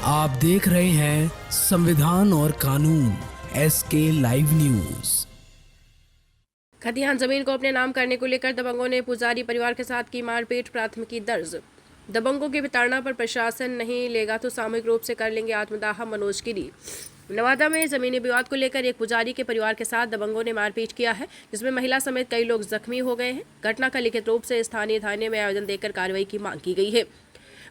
आप देख रहे हैं संविधान और कानून SK लाइव न्यूज। खतियान जमीन को अपने नाम करने को लेकर दबंगों ने पुजारी परिवार के साथ की मारपीट, प्राथमिकी दर्ज। दबंगों की विताड़ना पर प्रशासन नहीं लेगा तो सामूहिक रूप से कर लेंगे आत्मदाह, मनोज गिरी। नवादा में जमीनी विवाद को लेकर एक पुजारी के परिवार के साथ दबंगों ने मारपीट किया है, जिसमें महिला समेत कई लोग जख्मी हो गए हैं। घटना का लिखित रूप से स्थानीय थाने में आवेदन देकर कार्रवाई की मांग की गई है।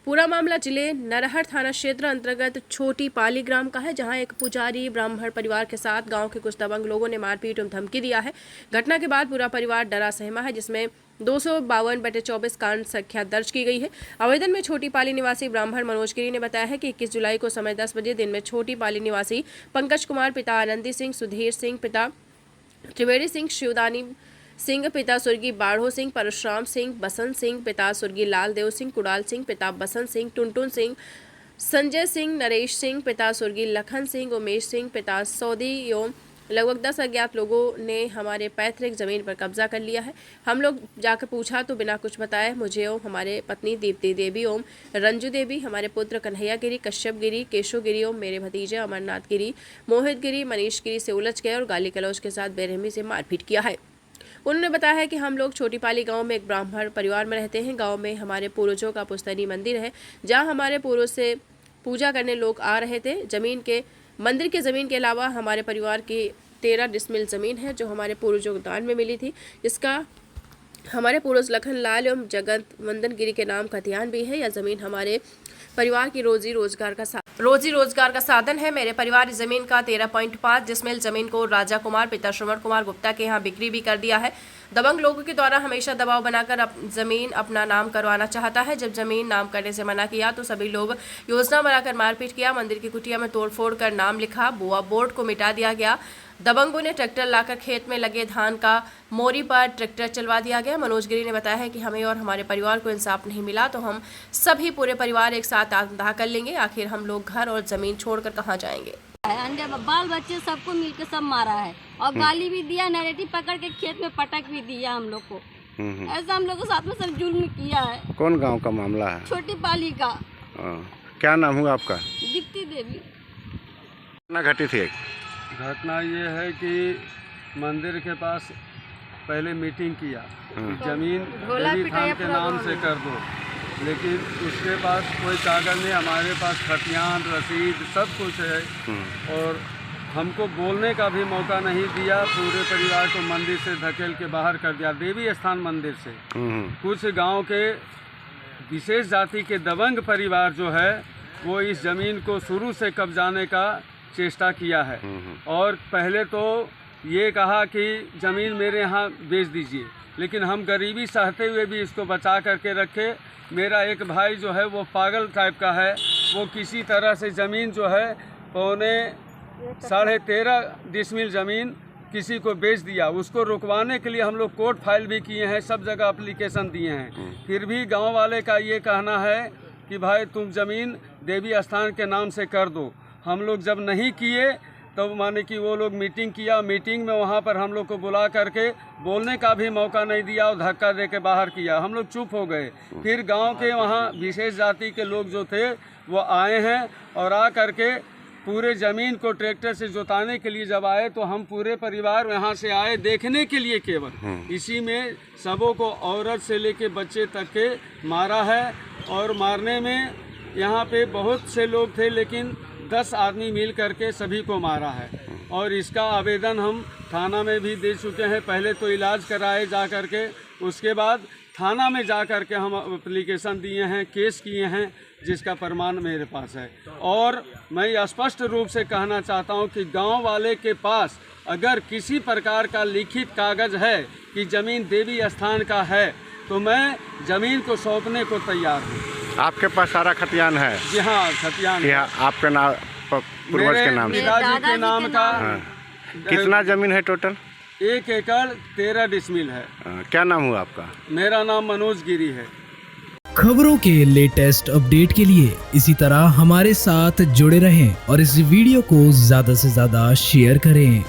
पूरा मामला जिले नरहर थाना क्षेत्र अंतर्गत छोटी पाली ग्राम का है, जहां एक पुजारी ब्राह्मण परिवार के साथ गांव के कुछ दबंग लोगों ने मारपीट एवं धमकी दिया है। घटना के बाद पूरा परिवार डरा सहमा है, जिसमें 252/24 कांड संख्या दर्ज की गई है। आवेदन में छोटी पाली निवासी ब्राह्मण मनोज गिरी ने बताया है कि 21 जुलाई को समय 10 बजे दिन में छोटी पाली निवासी पंकज कुमार पिता आनंदी सिंह, सुधीर सिंह पिता त्रिवेणी सिंह, शिवदानी सिंह पिता स्वर्गीय बाढ़ो सिंह, परशुराम सिंह, बसंत सिंह पिता स्वर्गीय लालदेव सिंह, कुणाल सिंह पिता बसंत सिंह, टुनटुन सिंह, संजय सिंह, नरेश सिंह पिता स्वर्गीय लखन सिंह, उमेश सिंह पिता सौदी एवं लगभग 10 अज्ञात लोगों ने हमारे पैतृक जमीन पर कब्जा कर लिया है। हम लोग जाकर पूछा तो बिना कुछ बताए मुझे एवं हमारे पत्नी दीप्ति देवी एवं रंजू देवी, हमारे पुत्र कन्हैया गिरी, कश्यप गिरी, केशव गिरी एवं मेरे भतीजे अमरनाथ गिरी, मोहित गिरी, मनीष गिरी से उलझ गए और गाली गलौज के साथ बेरहमी से मारपीट किया है। उन्होंने बताया है कि हम लोग छोटी पाली गांव में एक ब्राह्मण परिवार में रहते हैं। गांव में हमारे पूर्वजों का पुश्तैनी मंदिर है, जहां हमारे पूर्वज से पूजा करने लोग आ रहे थे। मंदिर के ज़मीन के अलावा हमारे परिवार की 13 डिसमिल ज़मीन है, जो हमारे पूर्वजों को दान में मिली थी। इसका हमारे पूर्वज लखन लाल एवं जगत वंदन गिरी के नाम खतियान भी है। यह ज़मीन हमारे परिवार की रोजी रोजगार का साधन है। मेरे परिवार इस जमीन का 13.5 डिसमिल जमीन को राजा कुमार पिता श्रवण कुमार गुप्ता के यहाँ बिक्री भी कर दिया है। दबंग लोगों के द्वारा हमेशा दबाव बनाकर जमीन अपना नाम करवाना चाहता है। जब जमीन नाम करने से मना किया तो सभी लोग योजना बनाकर मारपीट किया। मंदिर की कुटिया में तोड़फोड़ कर नाम लिखा, बुआ बोर्ड को मिटा दिया गया। दबंगों ने ट्रैक्टर लाकर खेत में लगे धान का मोरी पर ट्रैक्टर चलवा दिया गया। मनोज गिरी ने बताया है कि हमें और हमारे परिवार को इंसाफ नहीं मिला तो हम सभी पूरे परिवार एक साथ आत्मदाह कर लेंगे। आखिर हम लोग घर और जमीन छोड़कर कहाँ जाएंगे। बाल बच्चे सबको मिलकर सब मारा है और गाली भी दिया, नैरेटिव पकड़ के खेत में पटक भी दिया हम लोग को। ऐसा हम लोग के साथ में सब जुल्म किया है। कौन गांव का मामला है? छोटी पाली का। क्या नाम हुआ आपका? दीप्ति देवी। घटना घटी थी? घटना ये है कि मंदिर के पास पहले मीटिंग किया, जमीन देवी खान के नाम से कर दो, लेकिन उसके पास कोई कागज नहीं। हमारे पास खतियान, रसीद सब कुछ है और हमको बोलने का भी मौका नहीं दिया। पूरे परिवार को मंदिर से धकेल के बाहर कर दिया, देवी स्थान मंदिर से। कुछ गांव के विशेष जाति के दबंग परिवार जो है वो इस ज़मीन को शुरू से कब्जाने का चेष्टा किया है और पहले तो ये कहा कि ज़मीन मेरे यहाँ बेच दीजिए, लेकिन हम गरीबी सहते हुए भी इसको बचा करके रखे। मेरा एक भाई जो है वो पागल टाइप का है, वो किसी तरह से ज़मीन जो है 13.5 डिसमिल ज़मीन किसी को बेच दिया। उसको रुकवाने के लिए हम लोग कोर्ट फाइल भी किए हैं, सब जगह एप्लीकेशन दिए हैं। फिर भी गांव वाले का ये कहना है कि भाई तुम ज़मीन देवी स्थान के नाम से कर दो। हम लोग जब नहीं किए तो माने कि वो लोग मीटिंग किया, मीटिंग में वहाँ पर हम लोग को बुला करके बोलने का भी मौका नहीं दिया और धक्का दे के बाहर किया। हम लोग चुप हो गए। फिर गांव के वहाँ विशेष जाति के लोग जो थे वो आए हैं और आ करके पूरे ज़मीन को ट्रैक्टर से जोताने के लिए जब आए तो हम पूरे परिवार यहाँ से आए देखने के लिए केवल। इसी में सबों को औरत से लेके बच्चे तक के मारा है और मारने में यहाँ पे बहुत से लोग थे, लेकिन 10 आदमी मिल करके सभी को मारा है। और इसका आवेदन हम थाना में भी दे चुके हैं। पहले तो इलाज कराए जा करके, उसके बाद थाना में जा करके हम एप्लीकेशन दिए हैं, केस किए हैं, जिसका प्रमाण मेरे पास है। और मैं स्पष्ट रूप से कहना चाहता हूं कि गांव वाले के पास अगर किसी प्रकार का लिखित कागज़ है कि ज़मीन देवी स्थान का है तो मैं ज़मीन को सौंपने को तैयार हूँ। आपके पास सारा खतियान है? जी हाँ, खतियान है। आपके नाम, पूर्वज के नाम से? पिताजी के नाम का। कितना ज़मीन है टोटल? 1 एकड़ 13 डिसमिल है। क्या नाम हुआ आपका? मेरा नाम मनोज गिरी है। खबरों के लेटेस्ट अपडेट के लिए इसी तरह हमारे साथ जुड़े रहें और इस वीडियो को ज़्यादा से ज़्यादा शेयर करें।